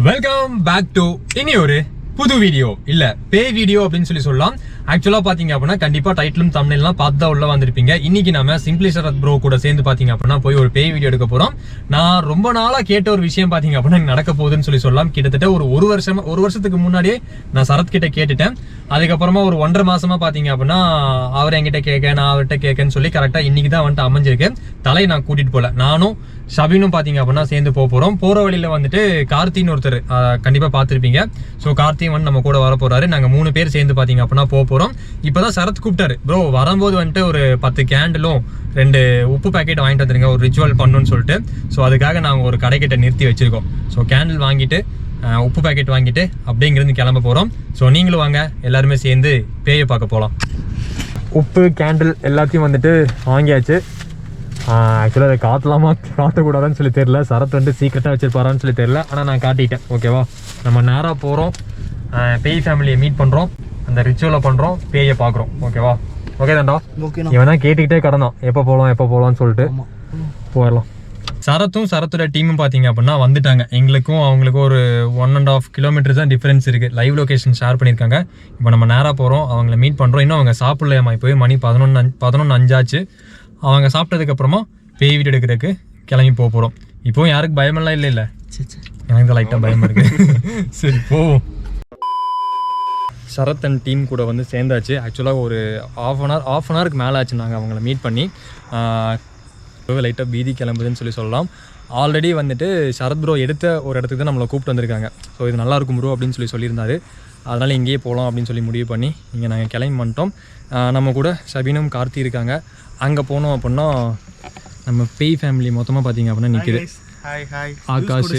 Welcome back to இனி ஒரு புது வீடியோ இல்ல பே வீடியோ அப்படின்னு சொல்லலாம். ஆக்சுவலா பாத்தீங்க அப்படின்னா கண்டிப்பா டைட்டிலும் தம்ப்நெயில்லாம் பார்த்து தான் உள்ள வந்திருப்பீங்க. இன்னைக்கு நாம சிம்பிளி சரத் ப்ரோ கூட சேர்ந்து பாத்தீங்க அப்படின்னா போய் ஒரு பே வீடியோ எடுக்க போறோம். நான் ரொம்ப நாளா கேட்ட ஒரு விஷயம் பாத்தீங்க அப்படின்னா நடக்க போகுதுன்னு சொல்லலாம். கிட்டத்தட்ட ஒரு வருஷத்துக்கு முன்னாடியே நான் சரத் கிட்ட கேட்டுட்டேன். அதுக்கப்புறமா ஒரு 1.5 மாசமா பாத்தீங்க அப்படின்னா அவர் என்கிட்ட கேட்க நான் அவர்கிட்ட கேட்கன்னு சொல்லி கரெக்டா இன்னைக்கு தான் வந்துட்டு அமைஞ்சிருக்கு. தலையை நான் கூட்டிட்டு போல, நானும் ஷபினும் பாத்தீங்க அப்படின்னா சேர்ந்து போறோம். போற வழியில வந்துட்டு கார்த்தின்னு ஒருத்தர் கண்டிப்பா பாத்திருப்பீங்க. ஸோ கார்த்தி வந்து நம்ம கூட வர போறாரு. நாங்க 3 பேர் சேர்ந்து பாத்தீங்க அப்படின்னா போறோம். இப்பதான் சரத் கூப்பிட்டாரு, ப்ரோ வரும்போது வந்துட்டு ஒரு 10 கேண்டிலும் 2 உப்பு பேக்கெட் வாங்கிட்டு வந்துருங்க, ஒரு ரிச்சுவல் பண்ணணும்னு சொல்லிட்டு. ஸோ அதுக்காக நாங்கள் ஒரு கடைக்கிட்ட நிறுத்தி வச்சிருக்கோம். ஸோ கேண்டில் வாங்கிட்டு உப்பு பேக்கெட் வாங்கிட்டு அப்படிங்கிறது கிளம்ப போறோம். ஸோ நீங்களும் வாங்க, எல்லாருமே சேர்ந்து பேயை பார்க்க போகலாம். உப்பு கேண்டில் எல்லாத்தையும் வந்துட்டு வாங்கியாச்சு. ஆக்சுவலாக அதை காட்டக்கூடாதான்னு சொல்லி தெரியல. சரத் வந்து சீக்கிரட்டாக வச்சிருப்பாரான்னு சொல்லி தெரியல. ஆனால் நான் காட்டிட்டேன். ஓகேவா, நம்ம நேராக போகிறோம், பேய் ஃபேமிலியை மீட் பண்ணுறோம், அந்த ரிச்சுவலை பண்ணுறோம், பேயை பார்க்குறோம். ஓகேவா, ஓகே தான்டா. இவன் தான் கேட்டுக்கிட்டே கிடந்தான் எப்போ போகலான்னு சொல்லிட்டு. போயிடலாம். சரத்தோட டீமும் பார்த்தீங்க அப்படின்னா வந்துட்டாங்க. எங்களுக்கும் அவங்களுக்கும் ஒரு 1.5 கிலோமீட்டர் தான் டிஃபரன்ஸ் இருக்குது. லைவ் லொக்கேஷன் ஷேர் பண்ணியிருக்காங்க. இப்போ நம்ம நேராக போகிறோம், அவங்கள மீட் பண்ணுறோம். இன்னும் அவங்க சாப்பிடலையாமா, இப்போ மணி 11:05 ஆச்சு. அவங்க சாப்பிட்டதுக்கப்புறமா பேய் வீடு எடுக்கிறதுக்கு கிளம்பி போகிறோம். இப்போவும் யாருக்கு பயமெல்லாம் இல்லை. எனக்கு தான் லைட்டாக பயமாக இருக்குது. சரி போவோம். சரத் அண்ட் டீம் கூட வந்து சேர்ந்தாச்சு. ஆக்சுவலாக ஒரு ஆஃப் அன் ஹவருக்கு மேலே ஆச்சு நாங்கள் அவங்கள மீட் பண்ணி. லைட்டாக பீதி கிளம்புதுன்னு சொல்லலாம். ஆல்ரெடி வந்துட்டு சரத் ப்ரோ எடுத்த ஒரு இடத்துக்கு தான் நம்மளை கூப்பிட்டு வந்திருக்காங்க. ஸோ இது நல்லாயிருக்கும் ப்ரோ அப்படின்னு சொல்லியிருந்தாரு. அதனால் இங்கேயே போகலாம் அப்படின்னு சொல்லி முடிவு பண்ணி இங்கே நாங்கள் கிளம்பி பண்ணிட்டோம். நம்ம கூட ஷபினும் கார்த்தி இருக்காங்க. அங்கே போனோம் அப்படின்னா நம்ம பேய் ஃபேமிலி மொத்தமாக பார்த்தீங்க அப்படின்னா நிற்கிது. ஆகாஷ்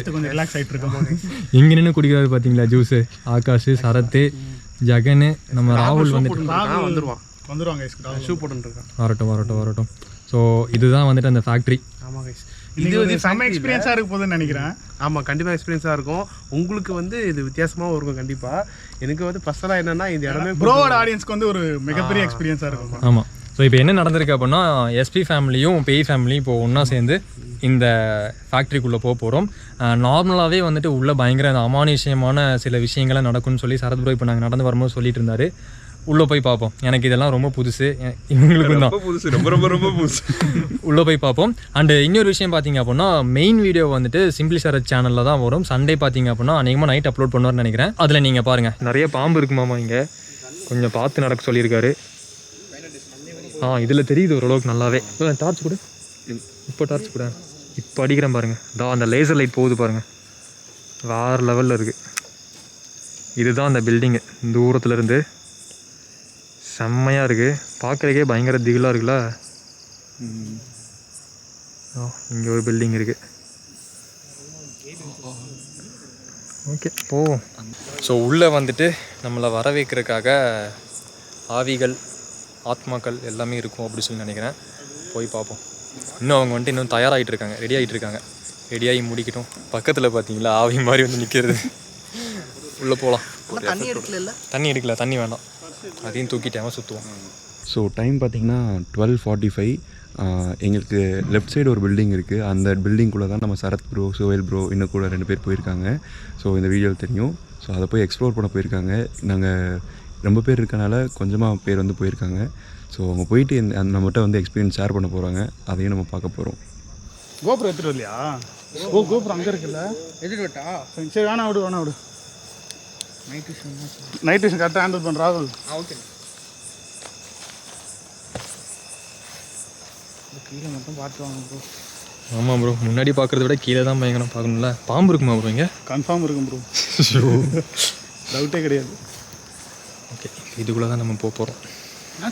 இங்கே நின்று குடிக்கிறாரு பார்த்தீங்களா ஜூஸு. ஆகாஷ், சரத்து, ஜகனு, நம்ம ராகுல் வந்துட்டு வரட்டும். ஸோ இதுதான் வந்துட்டு அந்த ஃபேக்ட்ரி. இது வந்து செம்ம எக்ஸ்பீரியன்ஸாக இருக்க போகுதுன்னு நினைக்கிறேன். ஆமாம், கண்டிப்பாக எக்ஸ்பீரியன்ஸாக இருக்கும். உங்களுக்கு வந்து இது வித்தியாசமாகவும் இருக்கும் கண்டிப்பாக. எனக்கு வந்து ஃபஸ்ட்டெல்லாம் என்னென்னா இந்த இடமே ப்ரோவோட ஆடியன்ஸ்க்கு வந்து ஒரு மிகப்பெரிய எக்ஸ்பீரியன்ஸாக இருக்கும். ஆமாம். ஸோ இப்போ என்ன நடந்திருக்கு அப்படின்னா எஸ்பி ஃபேமிலியும் பேய் ஃபேமிலியும் இப்போ ஒன்றா சேர்ந்து இந்த ஃபேக்ட்ரிக்குள்ளே போகிறோம். நார்மலாகவே வந்துட்டு உள்ளே பயங்கர அமானுஷ்யமான சில விஷயங்கள்லாம் நடக்கும்னு சொல்லி சரத் ப்ரோ இப்போ நாங்கள் நடந்து வரும்போது சொல்லிட்டு இருந்தார். உள்ளே போய் பார்ப்போம். எனக்கு இதெல்லாம் ரொம்ப புதுசு, இவங்களுக்கும் தான் புதுசு, ரொம்ப புதுசு. உள்ளே போய் பார்ப்போம். அண்டு இன்னொரு விஷயம் பார்த்தீங்க அப்படின்னா மெயின் வீடியோ வந்துட்டு சிம்பிளி சரத் சேனலில் தான் வரும். சண்டே பார்த்தீங்க அப்படின்னா அநேகமாக நைட் அப்லோட் பண்ணுவார்னு நினைக்கிறேன். அதில் நீங்கள் பாருங்கள், நிறைய பாம்பு இருக்குமாமா இங்கே, கொஞ்சம் பார்த்து நடக்க சொல்லியிருக்காரு. இதில் தெரியுது ஓரளவுக்கு நல்லாவே. டார்ச் கூட இப்போ டார்ச் கூட இப்போ அடிக்கிறேன் பாருங்கள். அந்த லேசர் லைட் போகுது பாருங்கள், வேறு லெவலில் இருக்குது. இதுதான் அந்த பில்டிங்கு. தூரத்துலேருந்து செம்மையாக இருக்குது, பார்க்குறதுக்கே பயங்கர திகிலாக இருக்குல்ல. இங்கே ஒரு பில்டிங் இருக்குது. ஓகே போவோம். ஸோ உள்ளே வந்துட்டு நம்மளை வர வைக்கிறதுக்காக ஆவிகள், ஆத்மாக்கள் எல்லாமே இருக்கும் அப்படி சொல்லி நினைக்கிறேன். போய் பார்ப்போம். இன்னும் அவங்க வந்துட்டு இன்னும் தயாராகிட்டு இருக்காங்க, ரெடியாகி முடிக்கட்டும். பக்கத்தில் பார்த்தீங்களா ஆவி மாதிரி வந்து நிற்கிறது. உள்ளே போகலாம். தண்ணி எடுக்கல, தண்ணி வேண்டாம், அதையும் தூக்கிட்டேன் சுற்றுவோம். ஸோ டைம் பார்த்திங்கன்னா 12:45. எங்களுக்கு லெஃப்ட் சைடு ஒரு பில்டிங் இருக்குது. அந்த பில்டிங்குள்ளே தான் நம்ம சரத் ப்ரோ, சுவேல் ப்ரோ இன்னும் கூட 2 பேர் போயிருக்காங்க. ஸோ இந்த வீடியோவில் தெரியும். ஸோ அதை போய் எக்ஸ்ப்ளோர் பண்ண போயிருக்காங்க. நாங்கள் ரொம்ப பேர் இருக்கனால கொஞ்சமாக பேர் வந்து போயிருக்காங்க. ஸோ அவங்க போயிட்டு நம்மகிட்ட வந்து எக்ஸ்பீரியன்ஸ் ஷேர் பண்ண போகிறாங்க. அதையும் நம்ம பார்க்க போகிறோம். கோபுரம் எடுத்துகிட்டு வரலையா? கோபுரம் அங்கே இருக்குல்ல, எடுத்துகிட்டு விட்டா சரி. வேணா விடு. நைட் விஷன் கரெக்டாக ஹேண்டில் பண்ணுற ராகுல். ஓகே. கீழே மட்டும் பார்த்து வாங்க ப்ரோ. ஆமாம் ப்ரோ, முன்னாடி பார்க்குறத விட கீழே தான் பயங்கரம் பார்க்கணும்ல. பாம்பு இருக்குமா ப்ரோ இங்கே? கன்ஃபார்ம் இருக்கும் ப்ரோ, டவுட்டே கிடையாது. ஓகே, இதுக்குள்ளே தான் நம்ம போகிறோம்.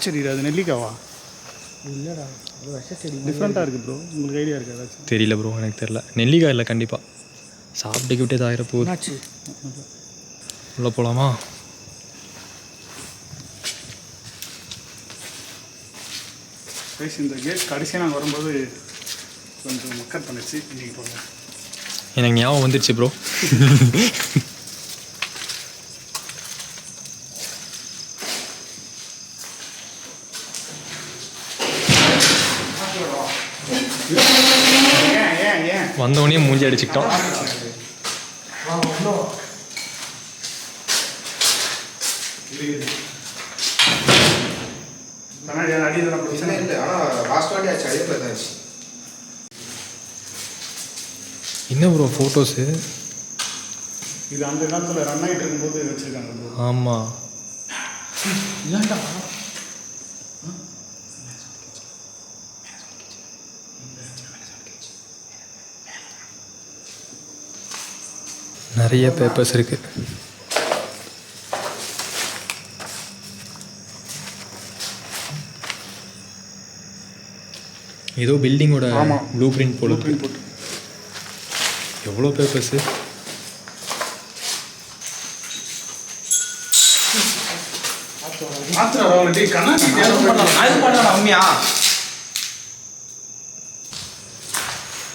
சரி, அது நெல்லிக்காவா? இல்லைடா, அது விஷ செடி டிஃப்ரெண்ட்டாக இருக்குது ப்ரோ. உங்களுக்கு ஐடியா இருக்குது ஏதாச்சும்? தெரியல ப்ரோ, எனக்கு தெரியல. நெல்லிக்காய் இல்லை கண்டிப்பாக. சாப்பிட்டுக்கு விட்டே தாயிர போகுது. உள்ளே போகலாமா? இந்த கேட் கடைசியாக நாங்கள் வரும்போது கொஞ்சம் மக்கள் பண்ணிச்சு. இன்றைக்கி போகலாம். எனக்கு ஞாபகம் வந்துடுச்சு ப்ரோ. வந்தவொடனே மூஞ்சி அடிச்சுக்கிட்டோம். கண்ணாடி அடியெல்லாம் பிரச்சனை இல்லை, ஆனால் லாஸ்ட் வாட்டி ஆச்சு, அதே மாதிரி தான் ஆச்சு. என்ன ப்ரோ ஃபோட்டோஸு? இது அந்த காலத்தில் ரன் ஆகிட்டு இருக்கும்போது வச்சுருக்காங்க ப்ரோ. ஆமாம். ஏன்டா நிறைய பேப்பர்ஸ் இருக்கு. ஏதோ பில்டிங்கோட ப்ளூ பிரிண்ட் போல இருக்கு. எவ்வளோ பேப்பர்ஸு?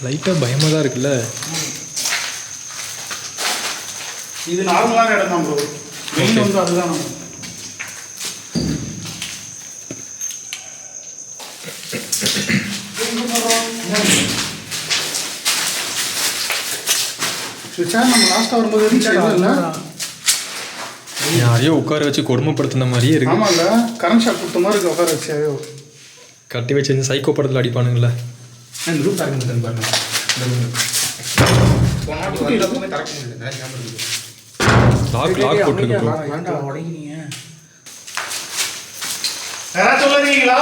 லைட்டாக பயமாக தான் இருக்குல்ல. இது நார்மலான இடம் தான் ப்ரோ. மெயின் வந்து அதுதான். நம்ம லாஸ்ட்டாக வரும்போது இல்லை யாரையோ உட்கார வச்சு கொடுமைப்படுத்தின மாதிரியே இருக்கு. ஆமாம்ல, கரண்ட் ஷாக் கொடுத்த மாதிரி இருக்கு. உட்கார வச்சு யாரையோ கட்டி வச்சு சைக்கோ படத்தில் அடிப்பானுங்களே. இந்த ரூம் திறக்க பாருங்க. திறக்க முடியல. லாக் போட்டுருக்கு ப்ரோ. உடைக்கிறீங்க. யாராவது சொல்லுறீங்களா?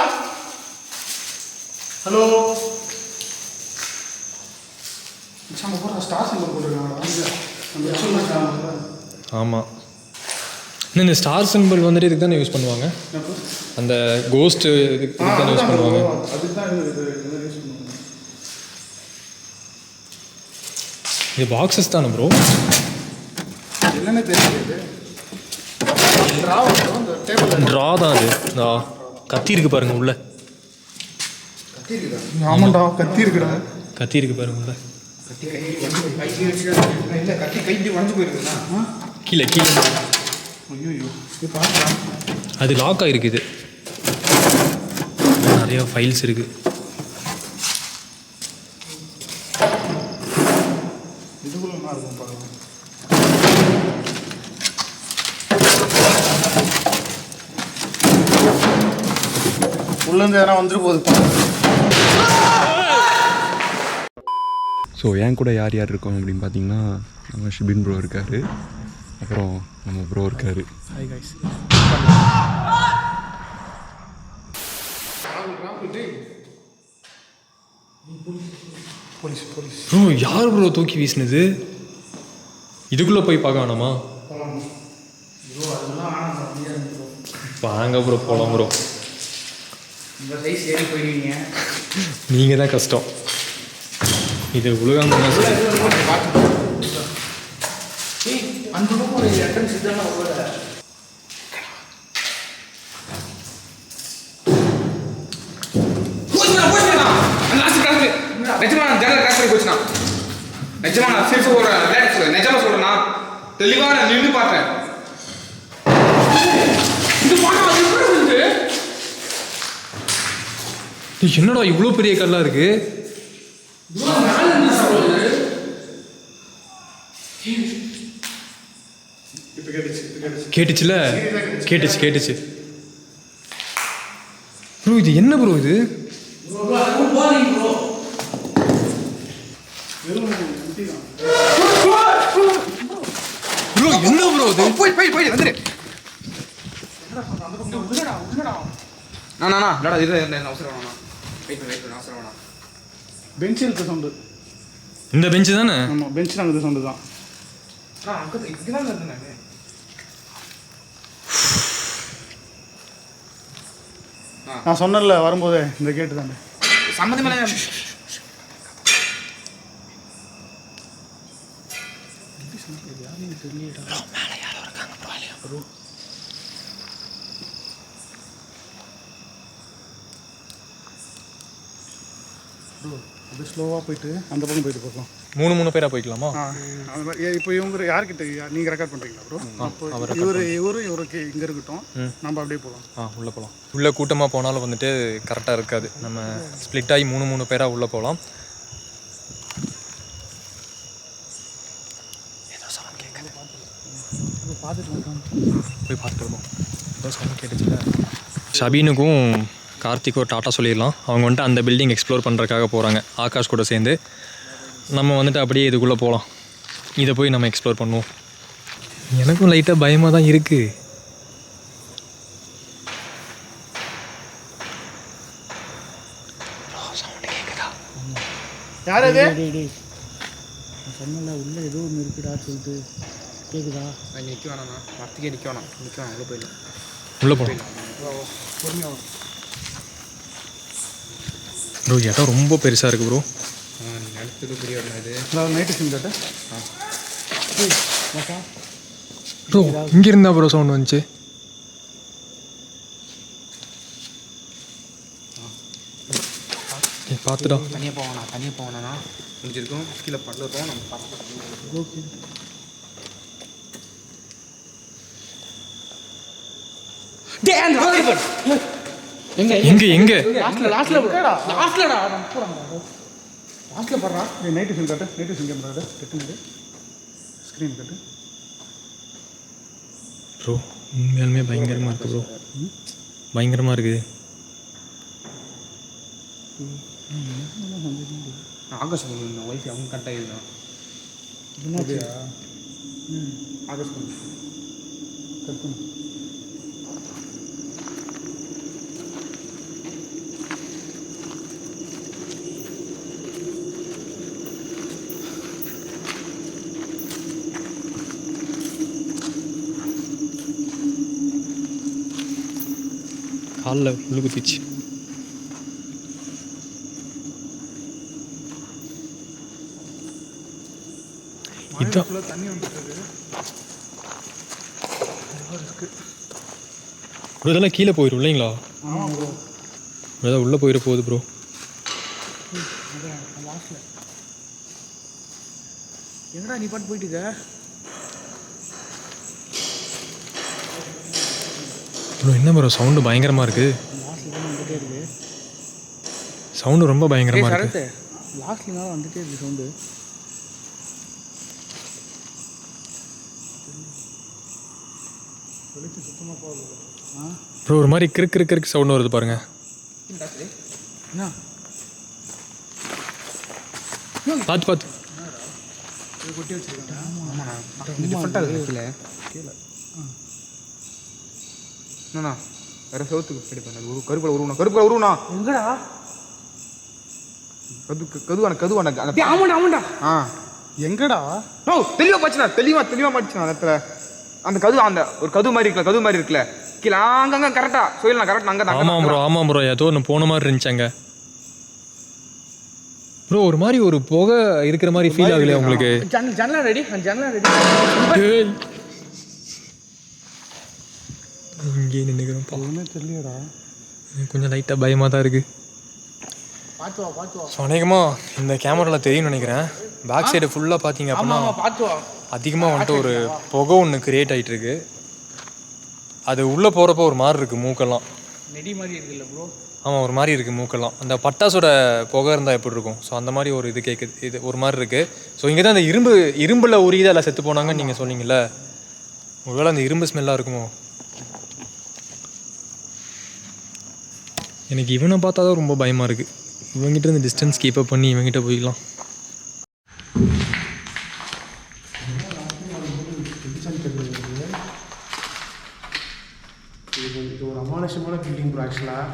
ஹலோ, ஸ்டார் சிம்பிள் போட்டுருக்காங்களா? ஆமாம். இந்த ஸ்டார் சிம்பிள் வந்துட்டு இதுக்கு தானே யூஸ் பண்ணுவாங்க. அந்த கோஸ்ட் இதுக்கு தானே யூஸ் பண்ணுவாங்க. இது பாக்ஸஸ் தானே ப்ரோ? என்னன்னு தெரியாது. ட்ரா தான் அது. கத்தி இருக்கு பாருங்க உள்ள. ஆமாண்டா, கத்தி இருக்குடா. கத்தி இருக்கு பாருங்க உள்ள. கத்தி கைட்டி உடஞ்சு போயிருக்குண்ணா. கீழே ஐயோ, அது லாக் ஆகிருக்கு. இது நிறைய ஃபைல்ஸ் இருக்கு. இதுக்குள்ள என்ன இருக்கும் பாருங்க. உள்ளேருந்து எதனா வந்துட்டு போகுது. ஸோ என் கூட யார் யார் இருக்கோம் அப்படின்னு பார்த்தீங்கன்னா, நம்ம ஷிபின் ப்ரோ இருக்கார், அப்புறம் நம்ம ப்ரோ இருக்கார். Hi guys. Police police bro யார் ப்ரோ தூக்கி வீசினது? இதுக்குள்ளே போய் பார்க்க வேணாமா? வாங்க ப்ரோ போகலாம் ப்ரோ. இந்த சைஸ் ஏறி போயிடுவீங்க. நீங்கள் தான் கஷ்டம். இது உலகம் அந்த பக்கம் ஒரு என்ட்ரன்ஸ் இதுதான் ஒவ்வொரு நிஜமா ஜனல் கிராஸ் பண்ணி போச்சுண்ணா. நிஜமா நான் சிரிப்பு ஒரு நிஜமா சொல்றேன்னா தெளிவா நான் நின்று பார்த்தேன். என்னடா இவ்வளோ பெரிய கல்லா இருக்கு? கேட்டுச்சுல? கேட்டுச்சு ப்ரோ. இது என்ன ப்ரோ? இது ப்ரோ என்ன ப்ரோ? இது போய் வந்துரு. நானா இல்லடா, இது அவசரம் வேணாம். வெயிட் அவசரம் வேணாம். பெஞ்ச் இருக்கு சவுண்டு. இந்த பெஞ்சு தானே? ஆமாம், பெஞ்ச் நாங்கள் சவுண்டு தான். இதுதான் இருந்தேன். நான் சொன்னேன்ல வரும்போதே, இந்த கேட்டு தானே சம்மந்தமே இல்லை. மேலே யாரோ இருக்காங்க ப்ரோ. அது ஸ்லோவாக போயிட்டு அந்த பக்கம் போயிட்டு பார்க்கலாம். 3 பேராக போய்க்கலாமா? அந்த மாதிரி இப்போ இவங்க யார்கிட்ட நீங்கள் ரெக்கார்ட் பண்ணுறீங்களா ப்ரோ? அப்போ இவருக்கு இங்கே இருக்கட்டும், நம்ம அப்படியே போகலாம். உள்ளே போகலாம். உள்ளே கூட்டமாக போனாலும் வந்துட்டு கரெக்டாக இருக்காது. நம்ம ஸ்ப்ளிட் ஆகி 3 பேராக உள்ளே போகலாம். ஏதோ சவுண்ட் போய் பார்த்துட்டு வருவோம். சவுண்ட் கேட்டுச்சுல. ஷபீனுக்கும் கார்த்திக்கும் டாட்டா சொல்லிடலாம். அவங்க வந்துட்டு அந்த பில்டிங் எக்ஸ்ப்ளோர் பண்ணுறதுக்காக போகிறாங்க ஆகாஷ் கூட சேர்ந்து. நம்ம வந்துட்டு அப்படியே இதுக்குள்ளே போகலாம். இதை போய் நம்ம எக்ஸ்ப்ளோர் பண்ணுவோம். எனக்கும் லைட்டாக பயமாக தான் இருக்குது. யார் அது? சொன்னல உள்ள ஏதோ ஒன்று இருக்குடா சொல்லிட்டு கேட்குதா? அங்கே நிற்க வேணாண்ணா, மரத்துக்கே நிற்க வேணாம், உள்ளே போயிடலாம். உள்ளே போகலாம் ப்ரோ. இடம் ரொம்ப பெருசாக இருக்குது ப்ரோ. நிலத்துக்கு பெரிய இடம் இது. நைட்டு சிந்தாட்ட ப்ரோ இங்கே இருந்தா ப்ரோ சவுண்ட் வந்துச்சு. பார்த்துடா. தனியாக போவேண்ணா முடிஞ்சிருக்கும். கீழே படுத்துட்டோம் நம்ம பார்த்து. எங்க லாஸ்ட்ல படுறா. நைட்டு சிந்தாட்ட நைட்டு சிங்கம் கட்டு ஸ்க்ரீன் கட்டு. ப்ரோ உண்மையாலுமே பயங்கரமாக இருக்குது ப்ரோ. பயங்கரமாக இருக்குது. ஆகாஷ் ஒய்ஃப் அவங்க கட் ஆகிடுதான். ஆகஸ்ட் கட் பண்ணு. காலில் உள்ளு குத்திச்சு. இதான் தண்ணி வந்துட்டு ப்ரோ. இதெல்லாம் கீழே போயிடும் இல்லைங்களா? ஏதாவது உள்ளே போயிட போகுது ப்ரோ. லாஸ்ட்ல எங்கடா நீ பாட்டு போயிட்டு இருக்க? ப்ரோ என்ன ப்ரோ சவுண்டு பயங்கரமாக இருக்குது. லாஸ்ட்ல தான் வந்துட்டே இருக்கு சவுண்டு ரொம்ப பயங்கரமாக இருக்குது. லாஸ்ட்ல தான் வந்துட்டே இருக்கு சவுண்டு. ப்ரோ ஒரு மாதிரி கிறுக்கு சவுண்டு வருது பாருங்க. என்ன பார்த்து டிஃப்ரெண்ட்டாக இருக்குது கீழே. என்னண்ணா வேறு சவுத்துக்கு ரெடி பண்ண கருப்புல உருவண்ணா எங்கடா? கதுவான ஆமாண்டா. ஆ எங்கடா? ஓ தெளிவாக போச்சுண்ணா. தெளிவாக மாட்டுச்சுண்ணா. அந்த இடத்துல அந்த அந்த ஒரு கது மாதிரி இருக்குல்ல கீழே அங்கங்க கரெக்டாக சொல்லலாம். கரெக்ட் அங்கே. ஆமாம் ப்ரோ ஏதோ ஒன்று போன மாதிரி இருந்துச்சாங்க ப்ரோ. ஒரு மாதிரி ஒரு புகை இருக்கிற மாதிரி ஃபீல் ஆகலையா உங்களுக்கு? ஜன்னலா ரெடி. இங்கே நின்றுக்கிறோம். ஒன்றுமே தெரியலடா. கொஞ்சம் லைட்டாக பயமாக தான் இருக்குது. பார்த்து வா. ஸோ அநேகமாக இந்த கேமராவில் தெரியும்னு நினைக்கிறேன். பேக் சைடு ஃபுல்லாக பார்த்தீங்க அப்படின்னா பார்த்து வா. அதிகமாக வந்துட்டு ஒரு புகை ஒன்று கிரியேட் ஆகிட்டு இருக்கு. அது உள்ளே போகிறப்போ ஒரு மாதிரி இருக்குது மூக்கெல்லாம். நெடி மாதிரி இருக்குல்ல ப்ரோ? ஆமாம் ஒரு மாதிரி இருக்குது மூக்கெல்லாம். அந்த பட்டாசோட புகை இருந்தால் எப்படி இருக்கும்? ஸோ அந்த மாதிரி ஒரு இது கேட்குது. இது ஒரு மாதிரி இருக்குது. ஸோ இங்கே தான் அந்த இரும்பில் உரிதான் எல்லாம் செத்து போனாங்கன்னு நீங்கள் சொன்னீங்கல்ல. ஒருவேளை அந்த இரும்பு ஸ்மெல்லாக இருக்குமோ? எனக்கு இவனை பார்த்தா தான் ரொம்ப பயமாக இருக்குது. இவங்கிட்ட இருந்து டிஸ்டன்ஸ் கீப் அப் பண்ணி இவங்கிட்ட போய்க்கலாம். இது ஒரு அமானுஷமான பில்டிங் ப்ரோ. ஆக்சுவலாக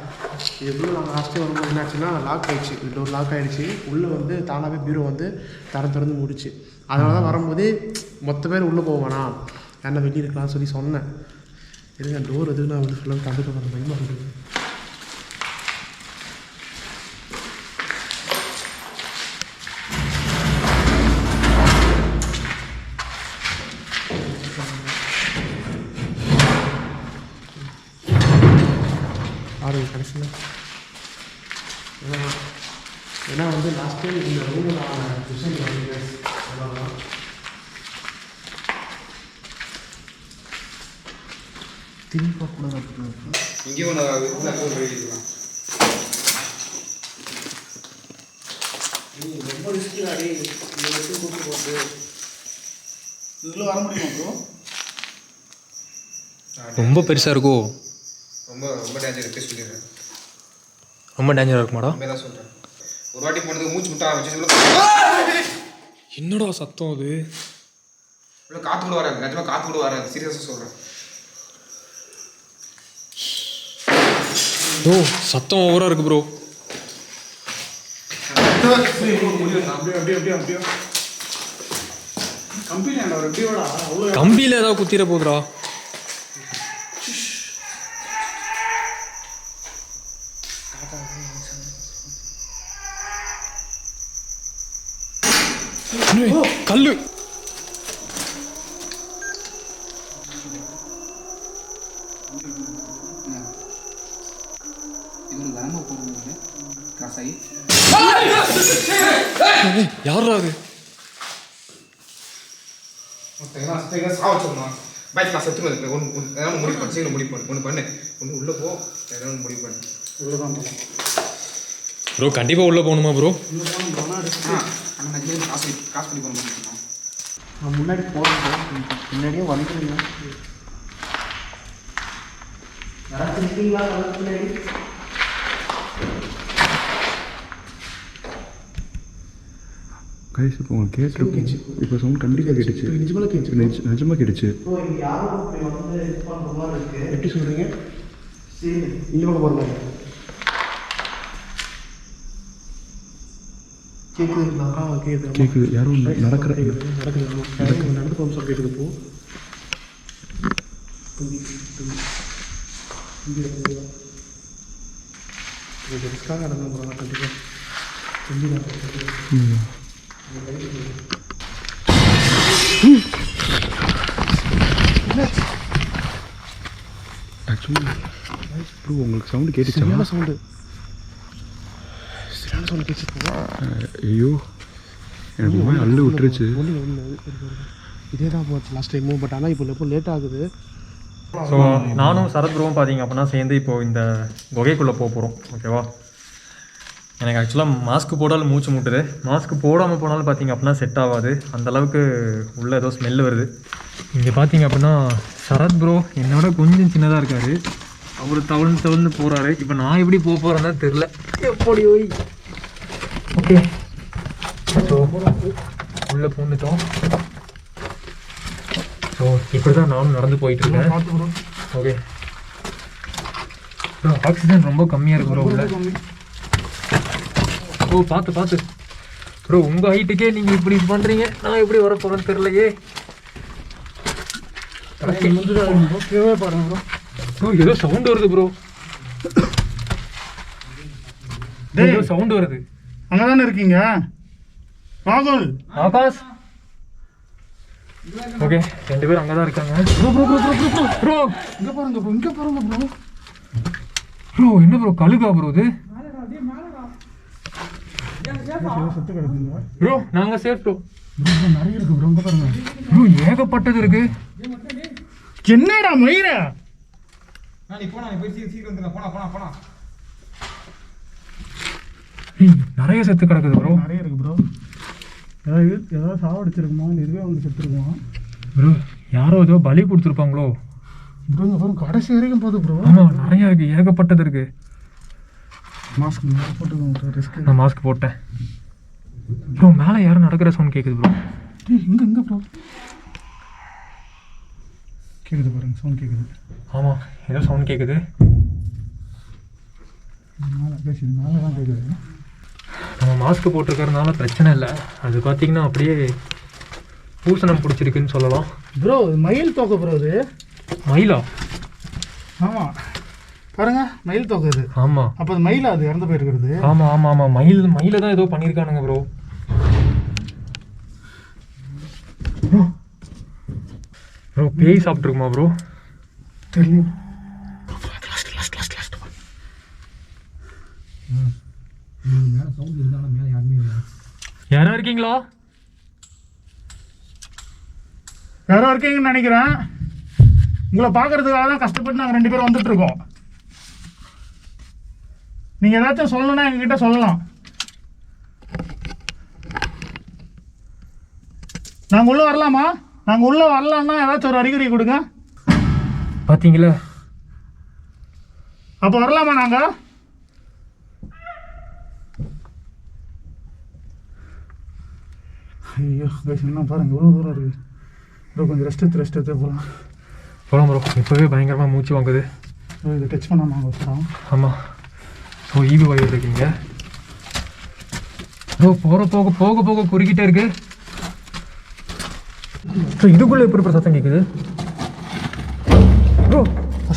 இதுக்குள்ளே நாங்கள் லாஸ்ட்டு வரும்போது என்னாச்சுன்னா லாக் ஆகிடுச்சு. இந்த டோர் லாக் ஆகிடுச்சு. உள்ளே வந்து தானாகவே பீரோ வந்து திறந்து மூடிச்சு. அதனால தான் வரும்போது மொத்த பேர் உள்ளே போவானா என்ன வெளியே இருக்கலாம்னு சொல்லி சொன்னேன். இருங்க டோர் எதுக்கு நான் வந்து ஃபுல்லாக கண்டுக்க வர பயமாக இருக்குது. கடைசியில் ஏன்னா வந்து லாஸ்ட் டைம் இந்த ரூமில் நான் டிசைன் பண்ணிக்கிறேன். அவ்வளோதான். திரும்ப கூட இங்கே ஒன்று எழுதிக்கலாம். ரொம்ப ரிஸ்கில் அடி கூப்பிட்டு போட்டு இதில் வர முடியுமா ப்ரோ? ரொம்ப பெருசாக இருக்கோ? ரொம்ப ரொம்ப டேஞ்சர் எப்படி சொல்லிடுறேன். ரொம்ப டேஞ்சராக இருக்குமாடா? உண்மையாக தான் சொல்கிறேன். ஒரு வாட்டி போனதுக்கு மூச்சு விட்டா வச்சு என்னடா சத்தம் அது? இவ்வளோ காற்று கூட வராது, நிஜமாக காற்று கூட வராது, சீரியஸாக சொல்கிறேன். ப்ரோ சத்தம் ஓவராக இருக்குது ப்ரோ. கம்பியில் ஏதாவது குத்திர போகுதுடா. கல்லு யாரா அது? பைக் நான் செத்து ஒன்று முடிவு பண்ணு, சீக்கிரம் முடிவு பண்ணு, ஒன்று பண்ணு, ஒன்று உள்ளே போ, ஏதாவது ஒன்று முடிவு பண்ணு. உள்ளதான் ப்ரோ கண்டிப்பாக உள்ளே போகணுமா ப்ரோ? ஆனால் நான் காசு பண்ணி போன முடியும். நான் முன்னாடி போகிறேன், முன்னாடியே வந்துடுங்க. யாராச்சும் இருக்கீங்களா பின்னாடி? கைஸ் இப்போ உங்களுக்கு கேட்டிருக்கோம். இப்போ சவுண்ட் கண்டிப்பாக கேட்டுச்சு. நிஜமாக கேட்டுச்சு. எப்படி சொல்கிறீங்க? இந்த பக்கம் போகிறதா கேட்குதுங்களா? கேட்குது கேட்குது. யாரும் நடக்கிற நடந்து போகும் சொல்லி கேட்குது. இப்போ ரிஸ்க்காக நடந்து போகிறாங்க கண்டிப்பாக. ஆக்சுவலி ப்ரோ உங்களுக்கு சவுண்டு கேட்டுச்சு. சரியான சவுண்டு கேட்டுச்சு. ஐயோ எனக்கு ரொம்ப அள்ளு விட்டுருச்சு. இதே தான் போச்சு லாஸ்ட் டைமும். பட் ஆனால் இப்போ எப்போ லேட் ஆகுது. ஸோ நானும் சரத் ப்ரோவும் பார்த்தீங்க அப்படின்னா சேர்ந்து இப்போது இந்த குகைக்குள்ளே போக போகிறோம். ஓகேவா? எனக்கு ஆக்சுவலாக மாஸ்க் போடாலும் மூச்சு முட்டுது. மாஸ்க் போடாமல் போனாலும் பார்த்தீங்க அப்படின்னா செட் ஆகாது. அந்தளவுக்கு உள்ளே ஏதோ ஸ்மெல் வருது. இங்கே பார்த்தீங்க அப்படின்னா சரத் ப்ரோ என்னோட கொஞ்சம் சின்னதாக இருக்கார். அவர் தவழ்ந்து போகிறாரு. இப்போ நான் எப்படி போக போகிறேன்னு தெரில. எப்படி ஓய். ஓகே ஸோ உள்ளே பூந்துட்டோம். ஸோ இப்படி தான் நானும் நடந்து போயிட்டுருக்கேன். ஓகே ப்ரோ ஆக்சிஜன் ரொம்ப கம்மியாக இருக்கு ப்ரோ உள்ள. ஓ பார்த்து ப்ரோ உங்கள் ஹைட்டுக்கே நீங்கள் இப்படி பண்ணுறீங்க. நான் எப்படி வர போகிறேன்னு தெரிலையே. பாருங்க ப்ரோ. ப்ரோ ஏதோ சவுண்ட் வருது ப்ரோ. ஏதோ சவுண்ட் வருது. அங்கே தானே இருக்கீங்க ராகுல்? ஆகாஷ். ஓகே 2 பேரும் அங்கே தான் இருக்காங்க. ப்ரோ இங்கே பாருங்க ப்ரோ. ப்ரோ என்ன ப்ரோ கழுகா ப்ரோ இது? சுத்து கிடக்குங்க ப்ரோ நாங்கள் சேஃப் ப்ரோ. நிறைய இருக்கு ப்ரோ. இங்கே பாருங்க ப்ரோ ஏகப்பட்டது இருக்கு. என்னடா மயிரா? நீ போனா நீ போய் சீக்கிரம் வந்துங்க. போனா நிறைய செத்து கிடக்குது ப்ரோ. நிறைய இருக்கு ப்ரோ. ஏதாவது சாவடிச்சிருக்குமா? இதுவே வந்து செத்துருக்குமா ப்ரோ? யாரோ ஏதோ பலி கொடுத்துருப்பாங்களோ ப்ரோ? இங்கே பாருங்க கடைசி வரைக்கும் போகுது ப்ரோ. ஆமாம் நிறைய இருக்கு, ஏகப்பட்டது இருக்கு. மாஸ்க் போட்டுக்கோங்க. ரிஸ்க். நான் மாஸ்க் போட்டேன் ப்ரோ. மேலே யாரும் நடக்கிற சவுண்ட் கேட்குது ப்ரோ. இங்கே ப்ரோ கேட்குது பாருங்க. சவுண்ட் கேட்குது. ஆமாம் ஏதோ சவுண்ட் கேட்குது. மேலே தான் கேட்குது. நம்ம மாஸ்க் போட்டிருக்கறதுனால பிரச்சனை இல்லை. அது பார்த்தீங்கன்னா அப்படியே பூசணம் பிடிச்சிருக்குன்னு சொல்லலாம். ப்ரோ மயில் தோக்க ப்ரோ. இது மயிலா? ஆமாம் பாருங்க மயில் தோக்க இது. ஆமாம். அப்போ அது மயிலா? அது இறந்து போயிருக்கிறது. ஆமாம் மயில தான் ஏதோ பண்ணியிருக்கானுங்க ப்ரோ. ப்ரோ பேய் சாப்பிட்ருக்குமா ப்ரோ? தெரியல. யாரா இருக்கீங்களா? யாரோ இருக்கீங்கன்னு நினைக்கிறேன். உங்களை பார்க்கறதுக்காக தான் கஷ்டப்பட்டு நாங்கள் 2 பேரும் வந்துட்டு இருக்கோம். நீங்கள் ஏதாச்சும் சொல்லணும்னா எங்ககிட்ட சொல்லலாம். நாங்கள் உள்ளே வரலாமா? நாங்கள் உள்ளே வரலான்னா ஏதாச்சும் ஒரு அறிகுறி கொடுங்க. பார்த்தீங்களா? அப்போ வரலாமா நாங்க? ஐயோ கைஸ் என்ன பாருங்க எவ்வளோ தூரம் இருக்குது ப்ரோ. கொஞ்சம் ரெஸ்ட் எடுத்து போகலாம் ப்ரோ. இப்போவே பயங்கரமாக மூச்சு வாங்குது. இதை டச் பண்ணாமல் நாங்கள் வச்சுக்கிறோம். ஆமாம். ஸோ ஈவி வாயு இருக்கீங்க ப்ரோ. போக போக போக போக குறுக்கிட்டே இருக்கு. ஸோ இதுக்குள்ளே எப்படி ப்ரோ சத்தம் கேட்குது ப்ரோ?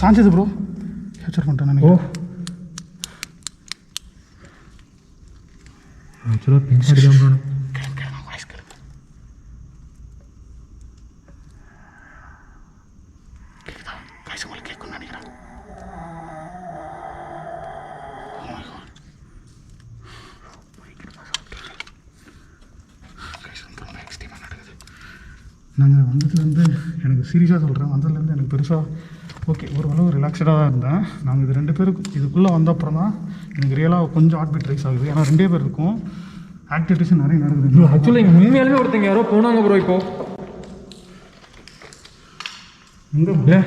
சாஞ்சது ப்ரோ. கேப்சர் பண்ணிட்டேன். ஓ ஆக்சுவலாக பின்னாடி தான் ப்ரோ. நாங்கள் வந்ததுலேருந்து எனக்கு சீரியஸாக சொல்கிறேன், வந்ததுலேருந்து எனக்கு பெருசாக ஓகே ஓரளவு ரிலாக்ஸ்டாக தான் இருந்தேன். நாங்கள் இது 2 பேருக்கு இதுக்குள்ளே வந்த அப்புறம் தான் எனக்கு ரியலாக கொஞ்சம் ஹார்ட் பீட் ரைஸ் ஆகுது. ஏன்னா 2 பேர் இருக்கும், ஆக்டிவிட்டிஸும் நிறைய நடக்குது. ஆக்சுவலாக இங்கே உண்மையாலுமே ஒருத்தங்க யாரோ போனாங்க ப்ரோ. இப்போ இங்கே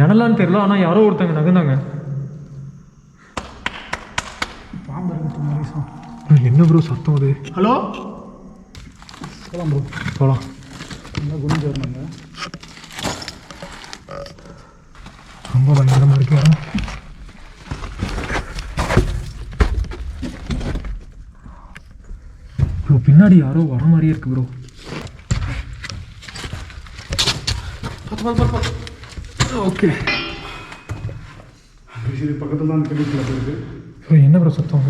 நடலான்னு தெரியல, ஆனால் யாரோ ஒருத்தங்க நகர்ந்தாங்க. பாம்பு இருக்கிற மாதிரி என்ன ப்ரோ சத்தம் அது? ஹலோ போகலாம் ப்ரோ. போகலாம். நல்லா குனிஞ்சு வரணுங்க. ரொம்ப பயங்கரமாக இருக்கு. ப்ரோ பின்னாடி யாரோ வர மாதிரியே இருக்கு ப்ரோ. ஓகே இது பக்கத்தில் தான் கெமிக்கல் இருக்குது. ப்ரோ என்ன ப்ரோ சத்தம்?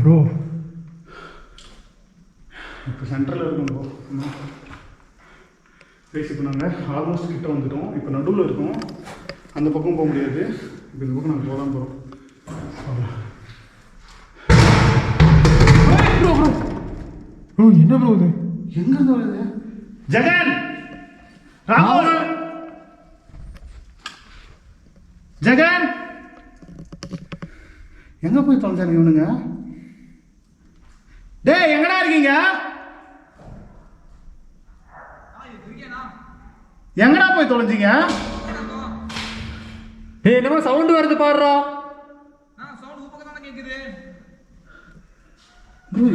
ப்ரோ இப்போ சென்டரில் இருக்கும் ப்ரோ. இப்போ நாங்கள் ஆல்மோஸ்ட் கிட்ட வந்துட்டோம். இப்போ நடுவில் இருக்கோம், அந்த பக்கம் போக முடியாது. இப்போ இந்த பக்கம் நாங்கள் போகலாம் போகிறோம். ப்ரோ என்ன ப்ரோ இது? எங்கேருந்து வருது? ஜெகன், ராகுல், ஜெகன் எங்கே போய் தொலைஞ்சாங்க இவனுங்க? டேய் எங்கடா இருக்கீங்க? எங்கடா போய் தொலைஞ்சிங்க? ஏய் என்னமோ சவுண்ட் வருது பாருடா. ப்ரோ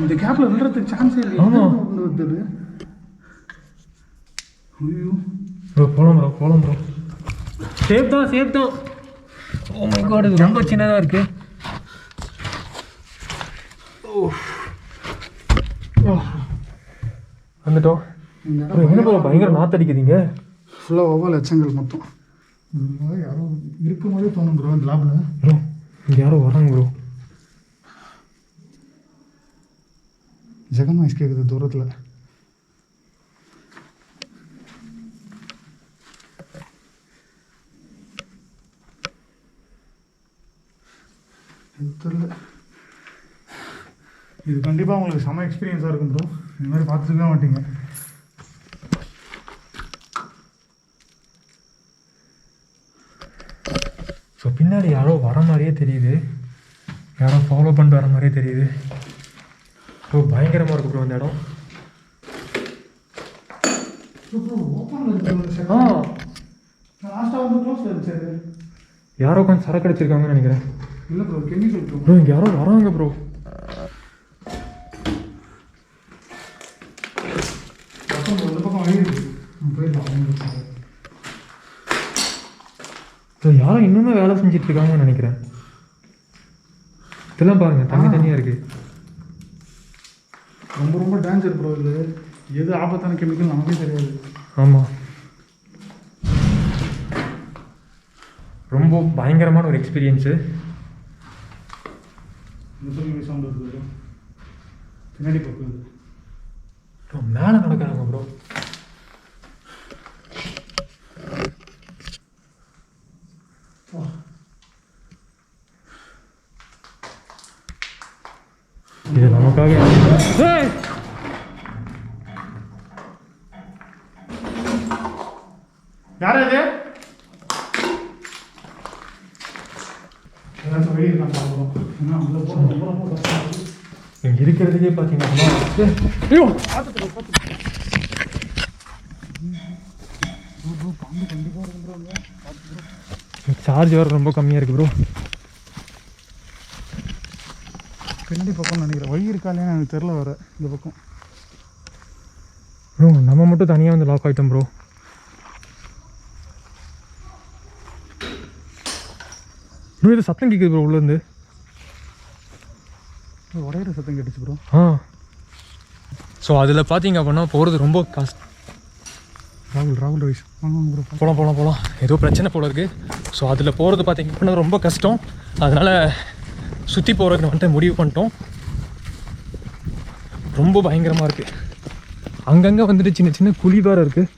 இந்த கேப்ல விழுறதுக்கு சான்ஸே இல்லை. ஆமா. வருது. ஐயோ ப்ரோ போகலாம் ப்ரோ, போகலாம் ப்ரோ. சேஃப் தான், சேஃப் தான். ஓ மை காட், இது ரொம்ப சின்னதாக இருக்கு. வந்துட்டோம். என்ன ப்ரோ பயங்கர நாத்தடிக்குதுங்க. ஃபுல்லாக ஒவ்வொரு எச்சங்கள் மொத்தம். யாரோ இருக்கும் போதே தோணும் ப்ரோ இந்த லேபில். ப்ரோ இங்கே யாரோ வராங்க ப்ரோ. ஜெகன் வாய்ஸ் கேட்குது தூரத்தில். தெரியல. இது கண்டிப்பாக உங்களுக்கு செம எக்ஸ்பீரியன்ஸாக இருக்கும் ப்ரோ. இந்த மாதிரி பார்த்துருக்கவே மாட்டீங்க. ஸோ பின்னாடி யாரோ வர மாதிரியே தெரியுது, யாரோ ஃபாலோ பண்ணிட்டு வர மாதிரியே தெரியுது. ஸோ பயங்கரமாக இருக்கு ப்ரோ இந்த இடம். ஆ லாஸ்ட்டாக வந்து க்ளோஸில் இருந்துச்சு. யாரோ கொஞ்சம் சரக்கு அடிச்சிருக்காங்கன்னு நினைக்கிறேன். இல்லை ப்ரோ கெமிக்கல் ப்ரோ. ப்ரோ இங்கே யாரோ வராங்க ப்ரோ. இந்த பக்கம் அழியுது. போயிடலாம். ஸோ யாரோ இன்னுமே வேலை செஞ்சுட்டு இருக்காங்கன்னு நினைக்கிறேன். இதெல்லாம் பாருங்க தண்ணி தண்ணியாக இருக்கு. ரொம்ப ரொம்ப டேஞ்சர் ப்ரோ. இது எது ஆபத்தான கெமிக்கல் நமக்கே தெரியாது. ஆமாம், ரொம்ப பயங்கரமான ஒரு எக்ஸ்பீரியன்ஸு. சவுண்ட் வருது பின்னாடி பக்கம். ப்ரோ மேலே நடக்கிறாங்க ப்ரோ. இது நமக்காக யார் அது ஏதாச்சும் வெளியே இருக்கான் பார்க்குறோம். ஏன்னா உள்ள போக ரொம்ப ரொம்ப கஷ்டம் இருக்கு. இங்கே இருக்கிறதுக்கே பார்த்தீங்கன்னா சார்ஜ் வேறு ரொம்ப கம்மியாக இருக்குது ப்ரோ. பின்னாடி பக்கம் நினைக்கிறேன். வழி இருக்கா இல்லையா எனக்கு தெரில வர இந்த பக்கம். ப்ரோ நம்ம மட்டும் தனியாக வந்து லாக் ஆகிட்டோம் ப்ரோ. ப்ரோ இது சத்தம் கேட்குது ப்ரோ உள்ளேருந்து. உடையிற சத்தம் கேட்டுச்சு ப்ரோ. ஸோ அதில் பார்த்தீங்க அப்படின்னா போகிறது ரொம்ப கஷ்டம். ராகுல் ரைஸ் வாங்க ப்ரோ. போகலாம் ஏதோ பிரச்சனை போல இருக்குது. ஸோ அதில் போகிறது பார்த்தீங்க அப்படின்னா ரொம்ப கஷ்டம். அதனால் சுற்றி போகிறதுக்கு வந்துட்டு முடிவு பண்ணிட்டோம். ரொம்ப பயங்கரமாக இருக்குது. அங்கங்கே வந்துட்டு சின்ன சின்ன குழி வேறு இருக்குது.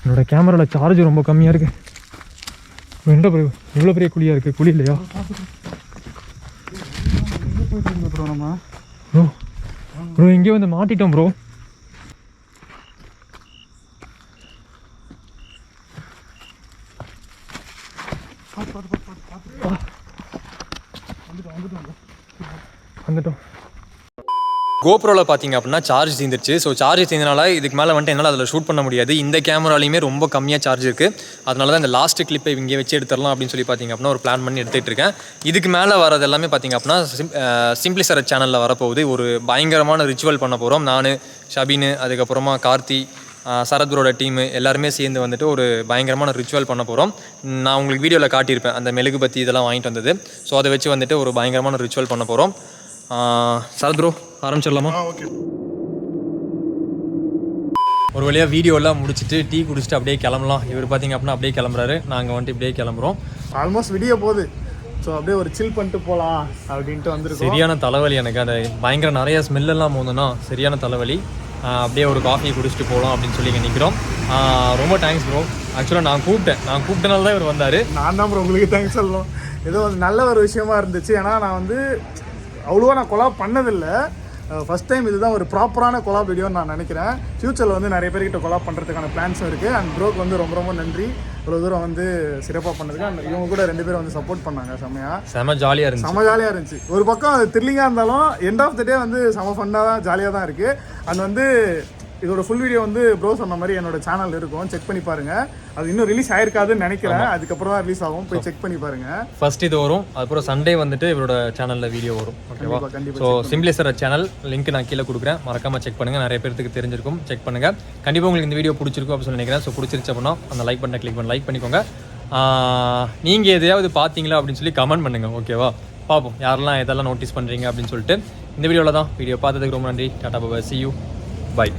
என்னோடய கேமராவில் சார்ஜ் ரொம்ப கம்மியாக இருக்குது. என்ன ப்ரோ இவ்வளோ பெரிய குழியாக இருக்குது? குழி இல்லையா ப்ரோ? நம்ம ப்ரோ எங்கேயோ வந்து மாட்டிட்டோம் ப்ரோ. வந்துட்டோம். கோப்ரோவில் பார்த்தீங்க அப்படின்னா சார்ஜ் தீர்ந்துருச்சு. ஸோ சார்ஜ் தீர்ந்தனால இதுக்கு மேலே வந்துட்டு என்னால் அதில் ஷூட் பண்ண முடியாது. இந்த கேமராலையுமே ரொம்ப கம்மியாக சார்ஜ் இருக்குது. அதனால தான் இந்த லாஸ்ட் கிளிப்பை இங்கே வச்சு எடுத்துடலாம் அப்படின்னு சொல்லி பார்த்தீங்க அப்படின்னா ஒரு பிளான் பண்ணி எடுத்துகிட்டு இருக்கேன். இதுக்கு மேலே வரது எல்லாமே பார்த்தீங்க அப்படின்னா சிம்பிளி சரத் சேனலில் வரப்போகுது. ஒரு பயங்கரமான ரிச்சுவல் பண்ண போகிறோம். நான், ஷபின், அதுக்கப்புறமா கார்த்தி, சரத்ரோட டீமு எல்லாருமே சேர்ந்து வந்துட்டு ஒரு பயங்கரமான ரிச்சுவல் பண்ண போகிறோம். நான் உங்களுக்கு வீடியோவில் காட்டியிருப்பேன் அந்த மெழுகுபத்தி இதெல்லாம் வாங்கிட்டு வந்தது. ஸோ அதை வச்சு வந்துட்டு ஒரு பயங்கரமான ரிச்சுவல் பண்ண போகிறோம். சரத் ப்ரோ ஆரம்பிச்சிடலாமா? ஓகே. ஒரு வழியாக வீடியோலாம் முடிச்சுட்டு டீ குடிச்சிட்டு அப்படியே கிளம்பலாம். இவர் பார்த்தீங்க அப்படின்னா அப்படியே கிளம்புறாரு. நாங்கள் வந்துட்டு இப்படியே கிளம்புறோம். ஆல்மோஸ்ட் விடிய போகுது. ஸோ அப்படியே ஒரு சில் பண்ணிட்டு போகலாம் அப்படின்ட்டு வந்துருக்கோம். சரியான தலைவலி எனக்கு. அந்த பயங்கர நிறைய ஸ்மெல்லாம் போகுதுன்னா சரியான தலைவலி. அப்படியே ஒரு காஃபி குடிச்சிட்டு போகலாம் அப்படின்னு சொல்லி நினைக்கிறோம். ரொம்ப தேங்க்ஸ் ப்ரோ. ஆக்சுவலாக நான் கூப்பிட்டனால தான் இவர் வந்தார். நான் தான் ப்ரோ உங்களுக்கு தேங்க்ஸ் சொல்லணும். ஏதோ நல்ல ஒரு விஷயமா இருந்துச்சு. ஏன்னா நான் வந்து அவ்வளோவா நான் கொலாப் பண்ணதில்லை. ஃபஸ்ட் டைம் இதுதான் ஒரு ப்ராப்பரான கொலாப் வீடியோன்னு நான் நினைக்கிறேன். ஃப்யூச்சரில் வந்து நிறைய பேர்கிட்ட கொலாப் பண்ணுறதுக்கான பிளான்ஸும் இருக்குது. அண்ட் ப்ரோக்கு வந்து ரொம்ப ரொம்ப நன்றி. இவ்வளோ தூரம் வந்து சிறப்பாக பண்ணதுக்கு. அண்ட் இவங்க கூட 2 பேரும் வந்து சப்போர்ட் பண்ணாங்க. செம ஜாலியாக இருந்துச்சு. ஒரு பக்கம் அது த்ரில்லிங்காக இருந்தாலும் எண்ட் ஆஃப் த டே வந்து செம ஃபன்னாக தான் ஜாலியாக தான் இருக்குது. அண்ட் வந்து இதோட ஃபுல் வீடியோ வந்து ப்ரோ சொன்ன மாதிரி என்னோட சேனல் இருக்கும். செக் பண்ணி பாருங்க. அது இன்னும் ரிலீஸ் ஆயிருக்காதுன்னு நினைக்கிறேன். அதுக்கப்புறம் தான் ரிலீஸ் ஆகும். போய் செக் பண்ணி பாருங்க. ஃபர்ஸ்ட் இது வரும். அதுக்கப்புறம் சண்டே வந்துட்டு இவரோட சேனலில் வீடியோ வரும். ஓகேவா? So simply Sarath channel link நான் கீழே கொடுக்குறேன். மறக்காம செக் பண்ணுங்க. நிறைய பேருக்கு தெரிஞ்சிருக்கும். செக் பண்ணுங்க. கண்டிப்பாக உங்களுக்கு இந்த வீடியோ பிடிச்சிருக்கும் அப்படின்னு சொல்லி நினைக்கிறேன். ஸோ பிடிச்சிருச்சு அப்படின்னா அந்த லைக் பட்டனை கிளிக் பண்ணி லைக் பண்ணிக்கோங்க. நீங்கள் எதையாவது பார்த்தீங்களா அப்படின்னு சொல்லி கமெண்ட் பண்ணுங்க. ஓகேவா? பார்ப்போம் யாரெல்லாம் எதெல்லாம் நோட்டீஸ் பண்ணுறீங்க அப்படின்னு சொல்லிட்டு. இந்த வீடியோவில் தான். வீடியோ பார்த்ததுக்கு ரொம்ப நன்றி. டாடா பாய். See you. Bye.